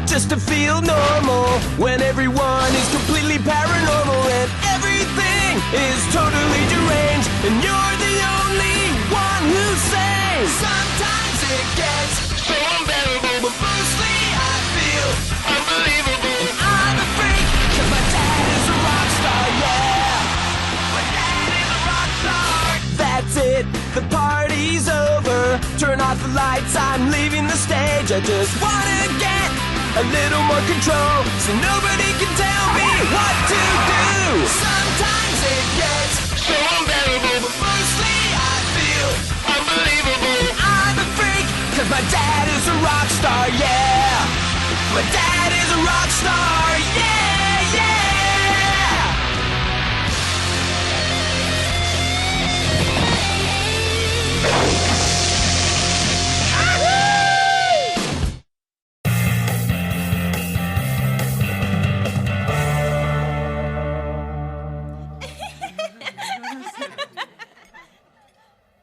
just to feel normal when everyone is completely paranormal and everything is totally deranged and you're the only one who's sane. Sometimes it gets unbearable, but mostly I feel unbelievable. And I'm a freak, cause my dad is a rock star, yeah. My dad is a rock star. That's it, the party's over. Turn off the lights, I'm leaving the stage. I just wanna get a little more control so nobody can tell me what to do. Sometimes it gets unbearable, but mostly I feel unbelievable. And I'm a freak, cause my dad is a rock star, yeah. My dad is a rock star, yeah, yeah.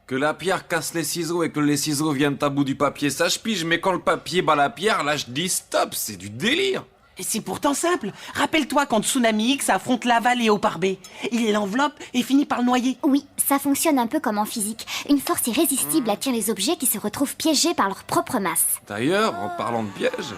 Que la pierre casse les ciseaux et que les ciseaux viennent à bout du papier, ça je pige, mais quand le papier bat la pierre, là je dis stop, c'est du délire. Et c'est pourtant simple. Rappelle-toi quand Tsunami X affronte Lava Léopard B. Il l'enveloppe et finit par le noyer. Oui, ça fonctionne un peu comme en physique. Une force irrésistible attire les objets qui se retrouvent piégés par leur propre masse. D'ailleurs, en parlant de piège...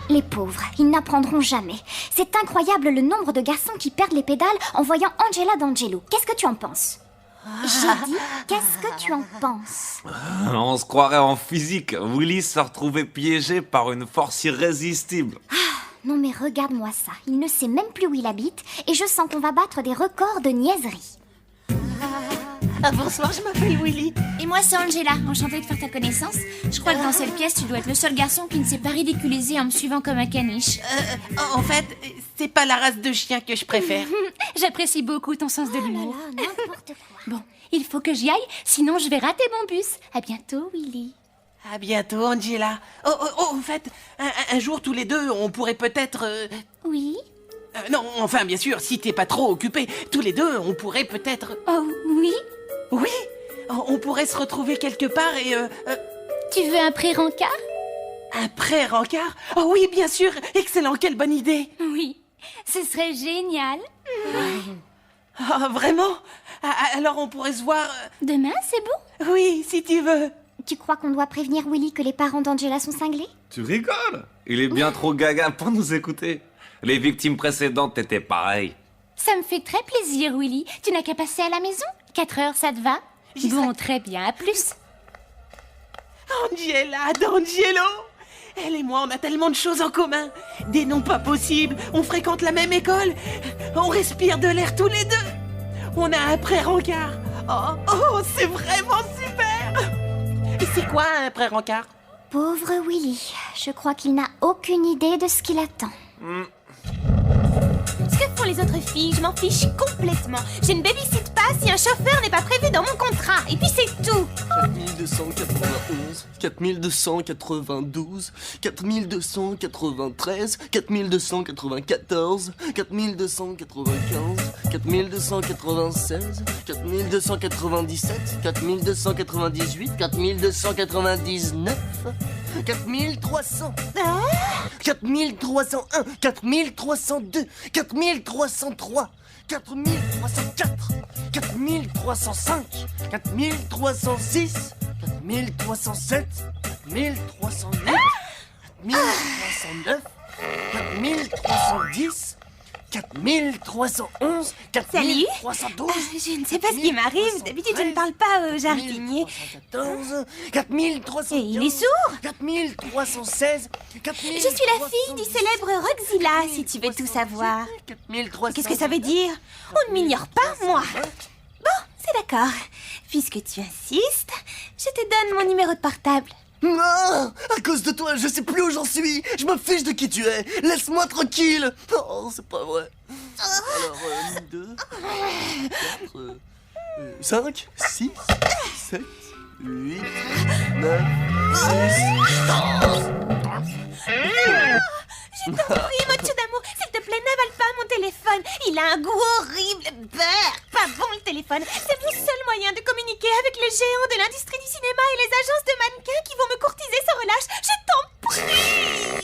Les pauvres, ils n'apprendront jamais. C'est incroyable le nombre de garçons qui perdent les pédales en voyant Angela d'Angelo. Qu'est-ce que tu en penses? J'ai dit, qu'est-ce que tu en penses? On se croirait en physique. Willy se retrouvait piégé par une force irrésistible. Non mais regarde-moi ça. Il ne sait même plus où il habite et je sens qu'on va battre des records de niaiserie. Bonsoir, je m'appelle Willy. Et moi c'est Angela, enchantée de faire ta connaissance. Je crois que dans cette pièce tu dois être le seul garçon qui ne s'est pas ridiculisé en me suivant comme un caniche. En fait, c'est pas la race de chien que je préfère. J'apprécie beaucoup ton sens de l'humour. Là, n'importe quoi. Bon, il faut que j'y aille, sinon je vais rater mon bus. À bientôt Willy. À bientôt, Angela. En fait, un jour tous les deux, on pourrait peut-être... Oui? non, enfin, bien sûr, si t'es pas trop occupé, tous les deux, on pourrait peut-être... Oh oui? Oui, on pourrait se retrouver quelque part et... Tu veux un pré-rencard? Un pré-rencard? Oh oui, bien sûr, excellent, quelle bonne idée. Oui, ce serait génial. Oh, vraiment? Alors on pourrait se voir... Demain, c'est bon? Oui, si tu veux. Tu crois qu'on doit prévenir Willy que les parents d'Angela sont cinglés? Tu rigoles? Il est bien trop gaga pour nous écouter. Les victimes précédentes étaient pareilles. Ça me fait très plaisir, Willy. Tu n'as qu'à passer à la maison. 4 heures, ça te va? Bon, très bien, à plus. Angela d'Angelo! Elle et moi, on a tellement de choses en commun. Des noms pas possibles, on fréquente la même école, on respire de l'air tous les deux. On a un pré-rencard. Oh, c'est vraiment super! Et c'est quoi un pré-rencard? Pauvre Willy, je crois qu'il n'a aucune idée de ce qu'il attend. Ce que font les autres filles, je m'en fiche complètement. Je ne babysitte pas si un chauffeur n'est pas prévu dans mon contrat. Et puis c'est tout. 4291, 4292, 4293, 4294, 4295, 4296, 4297, 4298, 4299, 4300, 4301, 4302, 4303, 4304, 4305, 4306, 4307, 4308, 4309, 4310, 4311, 4312. Je ne sais pas ce qui m'arrive. D'habitude, je ne parle pas aux jardiniers. 4314, 4315. Et il est sourd. 4316, 4300. Je suis la fille du célèbre Roxilla, si tu veux tout savoir. 4300. Qu'est-ce que ça veut dire? On ne m'ignore pas, moi. Bon, c'est d'accord. Puisque tu insistes, je te donne mon numéro de portable. Ah, à cause de toi, je sais plus où j'en suis. Je me fiche de qui tu es. Laisse-moi tranquille. Oh, c'est pas vrai. Alors, 2, 4, 5, 6, 7, 8, 9, 10... Je t'en prie, Mocho d'amour, s'il te plaît, n'avale pas mon téléphone. Il a un goût horrible. Brr, pas bon le téléphone. C'est mon seul moyen de communiquer avec les géants de l'industrie du cinéma et les agences de mannequins qui vont me courtiser sans relâche. Je t'en prie.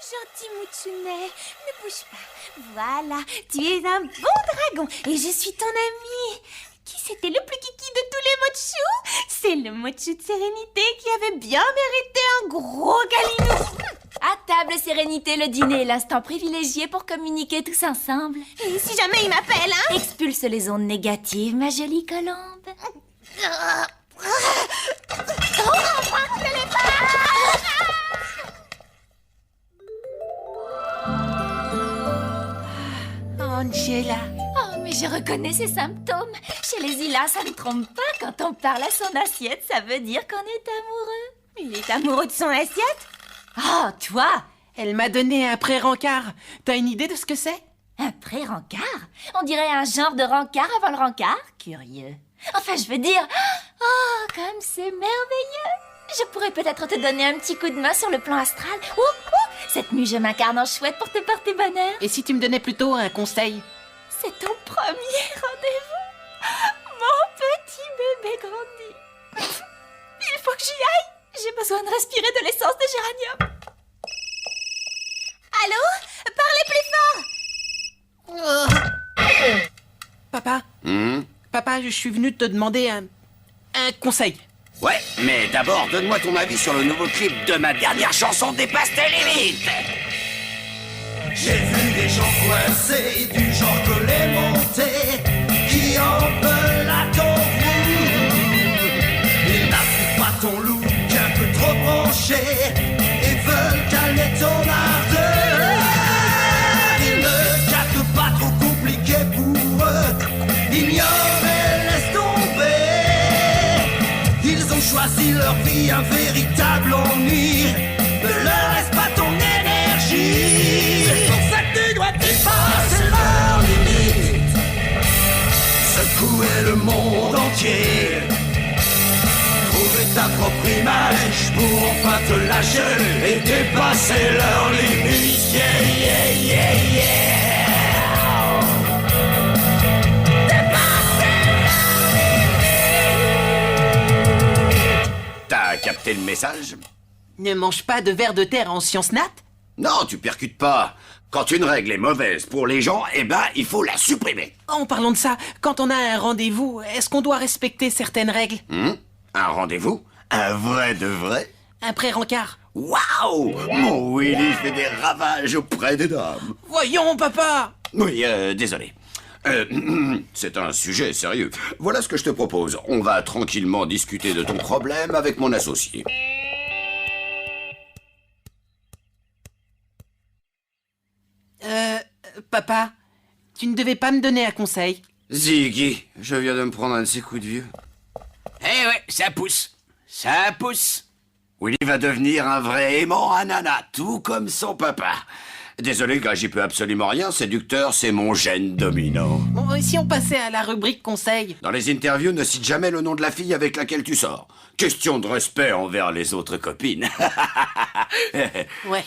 Gentil Mouchounet, ne bouge pas. Voilà, tu es un bon dragon et je suis ton ami. Qui c'était le plus kiki de tous les mochous? C'est le mochou de Sérénité qui avait bien mérité un gros câlinou. À table, Sérénité, le dîner est l'instant privilégié pour communiquer tous ensemble. Et si jamais il m'appelle, hein? Expulse les ondes négatives, ma jolie colombe. Angela. Oh, mais je reconnais ces symptômes. Chez les Ilas, ça ne trompe pas. Quand on parle à son assiette, ça veut dire qu'on est amoureux. Il est amoureux de son assiette? Oh, toi! Elle m'a donné un pré-rencard. T'as une idée de ce que c'est? Un pré-rencard? On dirait un genre de rencard avant le rencard? Curieux. Enfin, je veux dire... Oh, comme c'est merveilleux! Je pourrais peut-être te donner un petit coup de main sur le plan astral. Cette nuit, je m'incarne en chouette pour te porter bonheur. Et si tu me donnais plutôt un conseil? C'est ton premier rendez-vous. Mon petit bébé grandit. Il faut que j'y aille. J'ai besoin de respirer de l'essence de géranium. Allô? Parlez plus fort. Papa? Papa, je suis venu te demander un conseil. Ouais, mais d'abord, donne-moi ton avis sur le nouveau clip de ma dernière chanson Dépasse tes limites. J'ai vu des gens coincés, du genre collés montés, qui en veulent à ton roux. Ils n'appuient pas ton look un peu trop branché, et veulent calmer ton ardeur. Ils ne captent pas trop compliqué pour eux, ignorent et laissent tomber. Ils ont choisi leur vie, un véritable ennui. Ne leur laisse pas ton énergie. C'est pour ça que tu dois dépasser leurs limites, secouer le monde entier, trouver ta propre image pour enfin te lâcher et dépasser leurs limites. Yeah, yeah, yeah, yeah. T'as capté le message? Ne mange pas de vers de terre en sciences nat? Non, tu percutes pas. Quand une règle est mauvaise pour les gens, eh ben, il faut la supprimer. En parlant de ça, quand on a un rendez-vous, est-ce qu'on doit respecter certaines règles? Un rendez-vous? Un vrai de vrai? Un pré-rencard? Waouh! Mon Willy fait des ravages auprès des dames. Voyons, papa! Oui, désolé. C'est un sujet sérieux. Voilà ce que je te propose. On va tranquillement discuter de ton problème avec mon associé. Papa, tu ne devais pas me donner un conseil. Ziggy, je viens de me prendre un de ces coups de vieux. Eh ouais, ça pousse. Ça pousse. Willy va devenir un vrai aimant à Nana, tout comme son papa. Désolé, gars, j'y peux absolument rien. Séducteur, c'est mon gène dominant. Bon, et si on passait à la rubrique conseil? Dans les interviews, ne cite jamais le nom de la fille avec laquelle tu sors. Question de respect envers les autres copines. Ouais.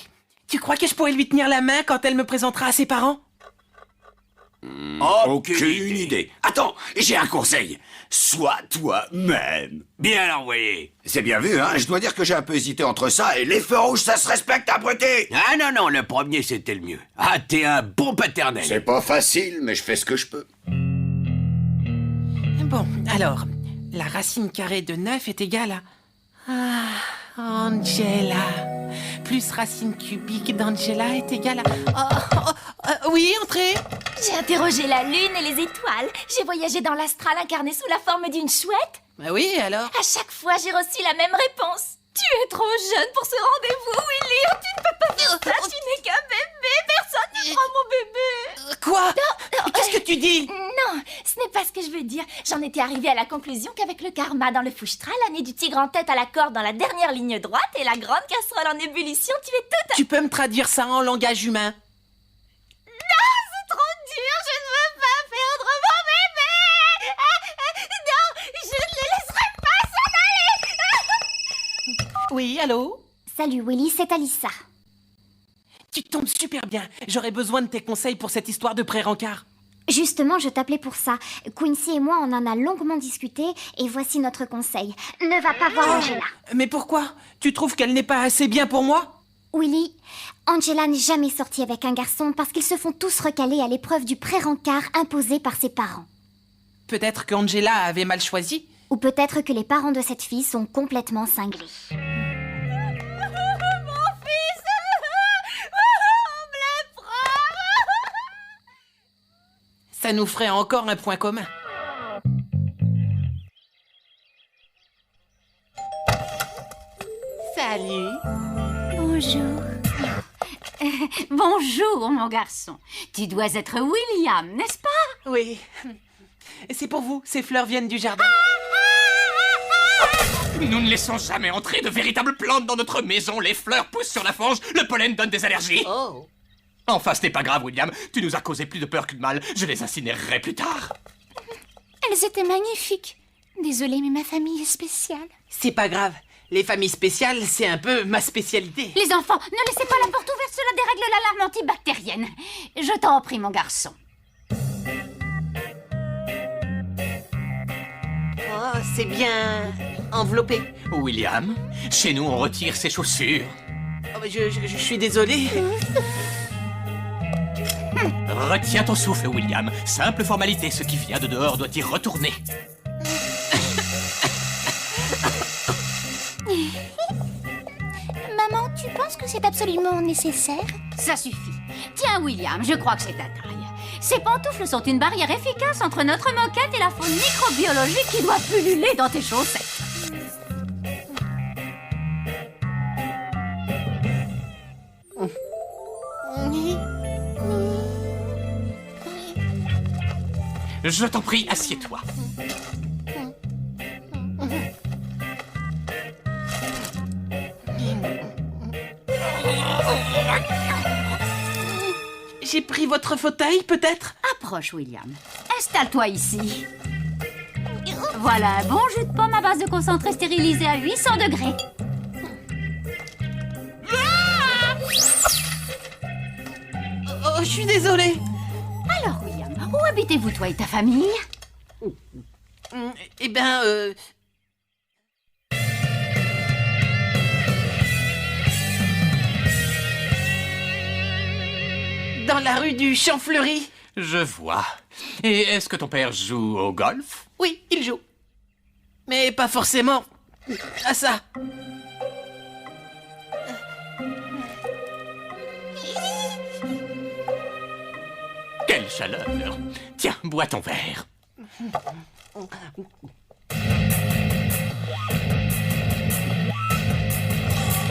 Tu crois que je pourrais lui tenir la main quand elle me présentera à ses parents? Aucune idée. Attends, j'ai un conseil. Sois toi-même. Bien envoyé. C'est bien vu, hein. Je dois dire que j'ai un peu hésité entre ça et les feux rouges, ça se respecte, abruté. Ah non, non, le premier c'était le mieux. Ah, t'es un bon paternel. C'est pas facile, mais je fais ce que je peux. Bon, alors, la racine carrée de 9 est égale à... Ah, Angela. Plus racine cubique d'Angela est égale à... oui, entrez. J'ai interrogé la lune et les étoiles. J'ai voyagé dans l'astral incarné sous la forme d'une chouette. Bah oui, alors. À chaque fois, j'ai reçu la même réponse. Tu es trop jeune pour ce rendez-vous, Willy. Tu ne peux pas faire ça. Tu n'es qu'un bébé. Personne ne prend mon bébé. Quoi? Qu'est-ce que tu dis? Non, ce n'est pas ce que je veux dire. J'en étais arrivée à la conclusion qu'avec le karma dans le fouchtra, l'année du tigre en tête à la corde dans la dernière ligne droite et la grande casserole en ébullition, tu es toute... Tu peux me traduire ça en langage humain? Non, c'est trop dur. Je ne veux pas faire Oui, allô? Salut Willy, c'est Alissa. Tu tombes super bien. J'aurais besoin de tes conseils pour cette histoire de pré-rencard. Justement, je t'appelais pour ça. Quincy et moi, on en a longuement discuté et voici notre conseil. Ne va pas voir Angela. Mais pourquoi? Tu trouves qu'elle n'est pas assez bien pour moi? Willy, Angela n'est jamais sortie avec un garçon parce qu'ils se font tous recaler à l'épreuve du pré-rencard imposé par ses parents. Peut-être qu'Angela avait mal choisi? Ou peut-être que les parents de cette fille sont complètement cinglés. Ça nous ferait encore un point commun. Salut. Bonjour. Bonjour, mon garçon. Tu dois être William, n'est-ce pas? Oui. C'est pour vous, ces fleurs viennent du jardin. Nous ne laissons jamais entrer de véritables plantes dans notre maison. Les fleurs poussent sur la fange, le pollen donne des allergies. Oh. Enfin, ce n'est pas grave, William. Tu nous as causé plus de peur que de mal. Je les incinérerai plus tard. Elles étaient magnifiques. Désolée, mais ma famille est spéciale. C'est pas grave. Les familles spéciales, c'est un peu ma spécialité. Les enfants, ne laissez pas la porte ouverte, cela dérègle l'alarme antibactérienne. Je t'en prie, mon garçon. Oh, c'est bien enveloppé. William, chez nous, on retire ses chaussures. Oh, mais je suis désolé. Retiens ton souffle, William. Simple formalité, ce qui vient de dehors doit y retourner. Maman, tu penses que c'est absolument nécessaire? Ça suffit. Tiens, William, je crois que c'est ta taille. Ces pantoufles sont une barrière efficace entre notre moquette et la faune microbiologique qui doit pulluler dans tes chaussettes. Je t'en prie, assieds-toi. J'ai pris votre fauteuil, peut-être? Approche, William. Installe-toi ici. Voilà un bon jus de pomme à base de concentré stérilisé à 800 degrés. Oh, je suis désolé. Alors, William, où habitez-vous, toi et ta famille? Eh bien, dans la rue du Champ-Fleury. Je vois. Et est-ce que ton père joue au golf? Oui, il joue. Mais pas forcément à ça. Quelle chaleur! Tiens, bois ton verre.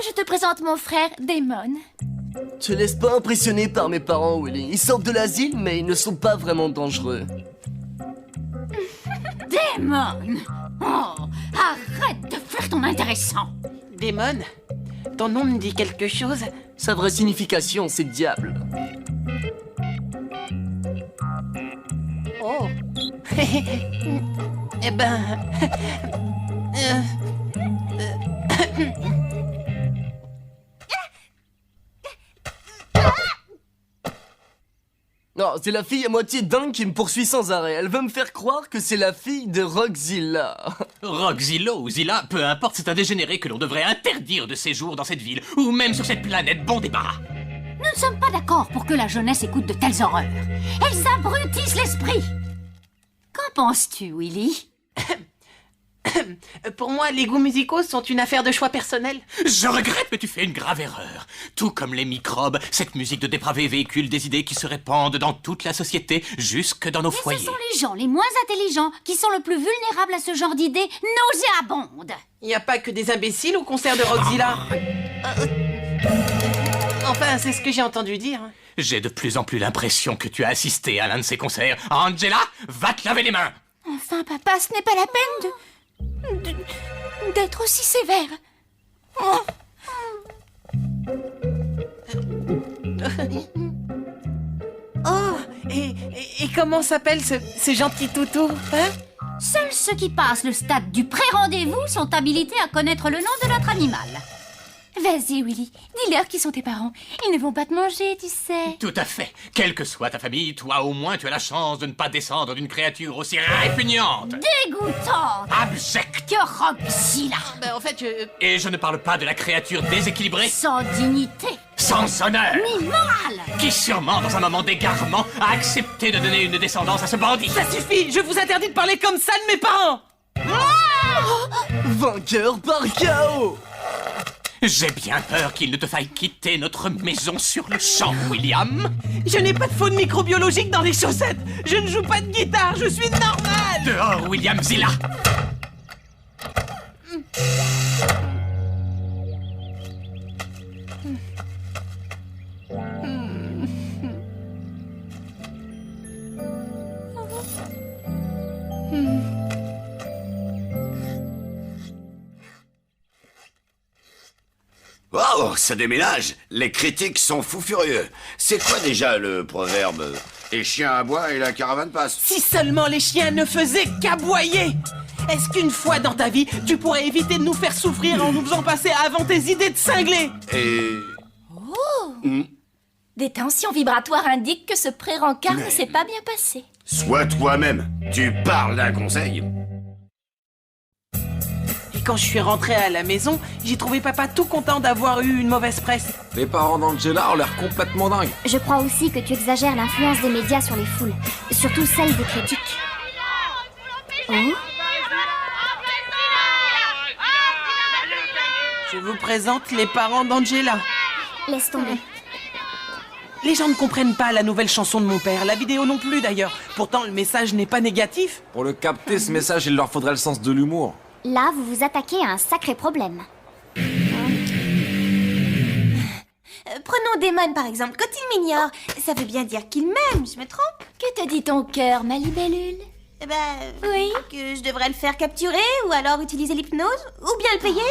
Je te présente mon frère, Damon. Te laisse pas impressionner par mes parents, Willy. Ils sortent de l'asile, mais ils ne sont pas vraiment dangereux. Damon! Oh, arrête de faire ton intéressant. Damon, ton nom me dit quelque chose? Sa vraie signification, c'est diable. Oh. Eh ben... Non, c'est la fille à moitié dingue qui me poursuit sans arrêt. Elle veut me faire croire que c'est la fille de Rockzilla. Rockzilla ou Zilla, peu importe, c'est un dégénéré que l'on devrait interdire de séjour dans cette ville, ou même sur cette planète. Bon débarras. Nous ne sommes pas d'accord pour que la jeunesse écoute de telles horreurs. Elles abrutissent l'esprit. Qu'en penses-tu, Willy? Pour moi, les goûts musicaux sont une affaire de choix personnel. Je regrette, mais tu fais une grave erreur. Tout comme les microbes, cette musique de dépravés véhicule des idées qui se répandent dans toute la société, jusque dans nos Mais foyers. ce sont les gens les moins intelligents qui sont le plus vulnérables à ce genre d'idées nauséabondes. Il n'y a pas que des imbéciles au concert de Rockzilla. Enfin, c'est ce que j'ai entendu dire. J'ai de plus en plus l'impression que tu as assisté à l'un de ces concerts. Angela, va te laver les mains. Enfin, papa, ce n'est pas la peine d'être aussi sévère. Oh. Oh, et comment s'appelle ce gentil toutou, hein? Seuls ceux qui passent le stade du pré-rendez-vous sont habilités à connaître le nom de notre animal. Vas-y, Willy, dis-leur qui sont tes parents. Ils ne vont pas te manger, tu sais. Tout à fait. Quelle que soit ta famille, toi au moins tu as la chance de ne pas descendre d'une créature aussi répugnante. Dégoûtante. Abjecte. Que Roxilla. Bah, en fait, Et je ne parle pas de la créature déséquilibrée, Sans dignité, sans honneur, ni morale. qui sûrement dans un moment d'égarement a accepté de donner une descendance à ce bandit. ça suffit. Je vous interdis de parler comme ça de mes parents. Vainqueur par chaos. J'ai bien peur qu'il ne te faille quitter notre maison sur le champ, William. Je n'ai pas de faune microbiologique dans les chaussettes. Je ne joue pas de guitare. Je suis normal. Dehors, William Zilla. Oh, ça déménage. Les critiques sont fous furieux. C'est quoi déjà le proverbe? Les chiens aboient et la caravane passe. Si seulement les chiens ne faisaient qu'aboyer. Est-ce qu'une fois dans ta vie, tu pourrais éviter de nous faire souffrir en nous faisant passer avant tes idées de cinglés? Et... Des tensions vibratoires indiquent que ce pré-rencard ne s'est pas bien passé. Sois toi-même. Tu parles d'un conseil. Et quand je suis rentrée à la maison, j'ai trouvé papa tout content d'avoir eu une mauvaise presse. Les parents d'Angela ont l'air complètement dingues. Je crois aussi que tu exagères l'influence des médias sur les foules, surtout celle des critiques. Oh, Je vous présente les parents d'Angela. laisse tomber. Les gens ne comprennent pas la nouvelle chanson de mon père, la vidéo non plus d'ailleurs. Pourtant, le message n'est pas négatif. Pour le capter, ce message, il leur faudrait le sens de l'humour. Là, vous vous attaquez à un sacré problème. Prenons Damon par exemple. Quand il m'ignore, ça veut bien dire qu'il m'aime, je me trompe? Que te dit ton cœur, ma libellule? Eh ben, Oui. que je devrais le faire capturer ou alors utiliser l'hypnose ou bien le payer?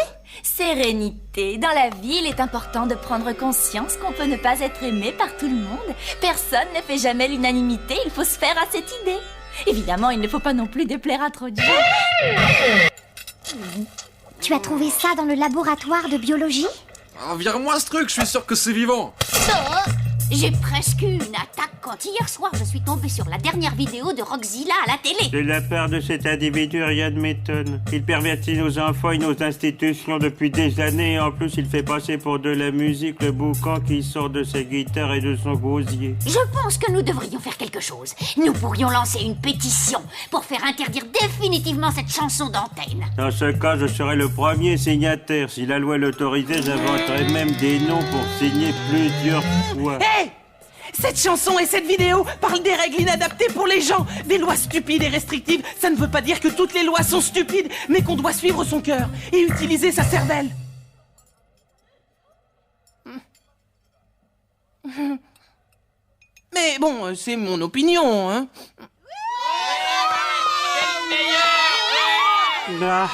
Sérénité. Dans la vie, il est important de prendre conscience qu'on peut ne pas être aimé par tout le monde. Personne ne fait jamais l'unanimité, il faut se faire à cette idée. Évidemment, il ne faut pas non plus déplaire à trop de gens. Tu as trouvé ça dans le laboratoire de biologie? Ah, vire-moi ce truc, je suis sûr que c'est vivant. J'ai presque eu une attaque quand hier soir je suis tombée sur la dernière vidéo de Roxilla à la télé. De la part de cet individu, rien ne m'étonne. Il pervertit nos enfants et nos institutions depuis des années et en plus il fait passer pour de la musique le boucan qui sort de sa guitare et de son gosier. Je pense que nous devrions faire quelque chose. Nous pourrions lancer une pétition pour faire interdire définitivement cette chanson d'antenne. Dans ce cas, je serai le premier signataire. Si la loi l'autorisait, j'inventerais même des noms pour signer plusieurs fois. Hé! Cette chanson et cette vidéo parlent des règles inadaptées pour les gens, des lois stupides et restrictives. Ça ne veut pas dire que toutes les lois sont stupides, mais qu'on doit suivre son cœur et utiliser sa cervelle. Mais bon, c'est mon opinion, hein. Ah.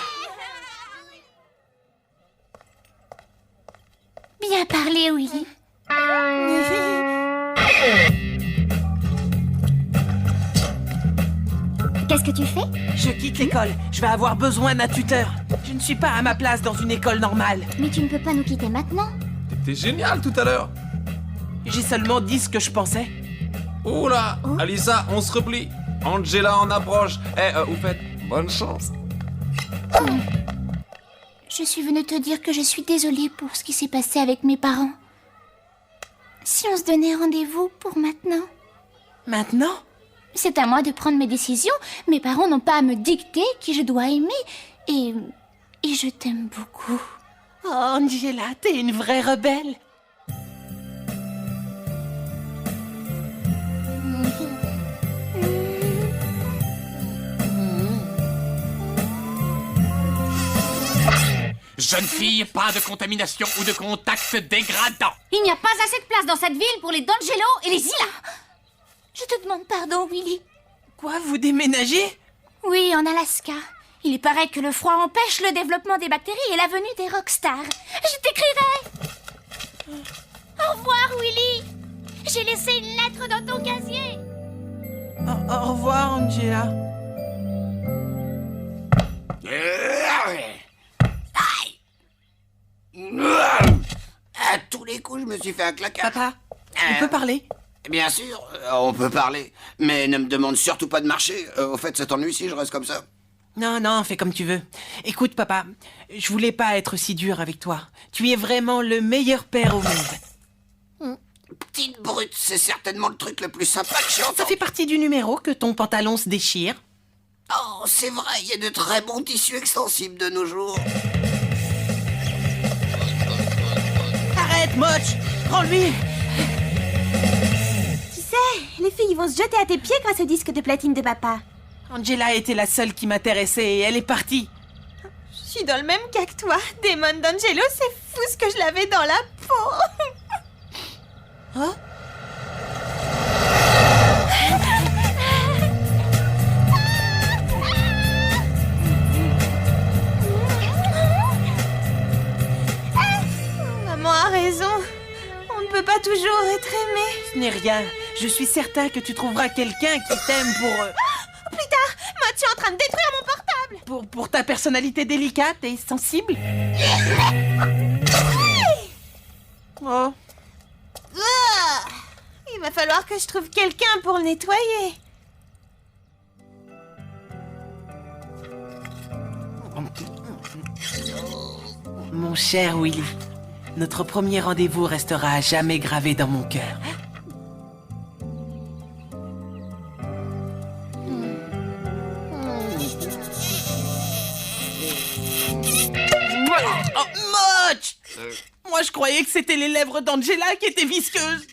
Bien parlé, Willy. Qu'est-ce que tu fais? Je quitte l'école. Je vais avoir besoin d'un tuteur. Je ne suis pas à ma place dans une école normale. Mais tu ne peux pas nous quitter maintenant. T'étais génial tout à l'heure. J'ai seulement dit ce que je pensais. Oh là, Alissa, on se replie. Angela en approche. Au fait, bonne chance. Je suis venue te dire que je suis désolée pour ce qui s'est passé avec mes parents. Si on se donnait rendez-vous pour maintenant? Maintenant? C'est à moi de prendre mes décisions. Mes parents n'ont pas à me dicter qui je dois aimer. Et je t'aime beaucoup. Oh, Angela, t'es une vraie rebelle. Jeune fille, pas de contamination ou de contact dégradant. Il n'y a pas assez de place dans cette ville pour les D'Angelo et les Zilla. Je te demande pardon, Willy. Quoi, vous déménagez? Oui, en Alaska. Il paraît que le froid empêche le développement des bactéries et la venue des rockstars. Je t'écrirai. Au revoir, Willy. J'ai laissé une lettre dans ton casier. Au revoir, Angela. Aïe. coup, je me suis fait un claquage. Papa, on peut parler? Bien sûr, on peut parler. Mais ne me demande surtout pas de marcher. Au fait, ça t'ennuie si je reste comme ça? Non, non, fais comme tu veux. Écoute, papa, je voulais pas être si dur avec toi. Tu es vraiment le meilleur père au monde. Petite brute, c'est certainement le truc le plus sympa que j'ai entendu. Ça fait partie du numéro que ton pantalon se déchire. Oh, c'est vrai, il y a de très bons tissus extensibles de nos jours. Arrête, Moch! Prends-lui! Tu sais, les filles vont se jeter à tes pieds grâce au disque de platine de papa. Angela était la seule qui m'intéressait et elle est partie. Je suis dans le même cas que toi. Damon d'Angelo, c'est fou ce que je l'avais dans la peau. Oh? Maman a raison. On ne peut pas toujours être aimé. Ce n'est rien. Je suis certain que tu trouveras quelqu'un qui t'aime pour... Plus tard, Matt, tu es en train de détruire mon portable. Pour ta personnalité délicate et sensible. Oh. Ah, il va falloir que je trouve quelqu'un pour le nettoyer. Mon cher Willy, notre premier rendez-vous restera à jamais gravé dans mon cœur. Oh, Moch! Moi, je croyais que c'était les lèvres d'Angela qui étaient visqueuses.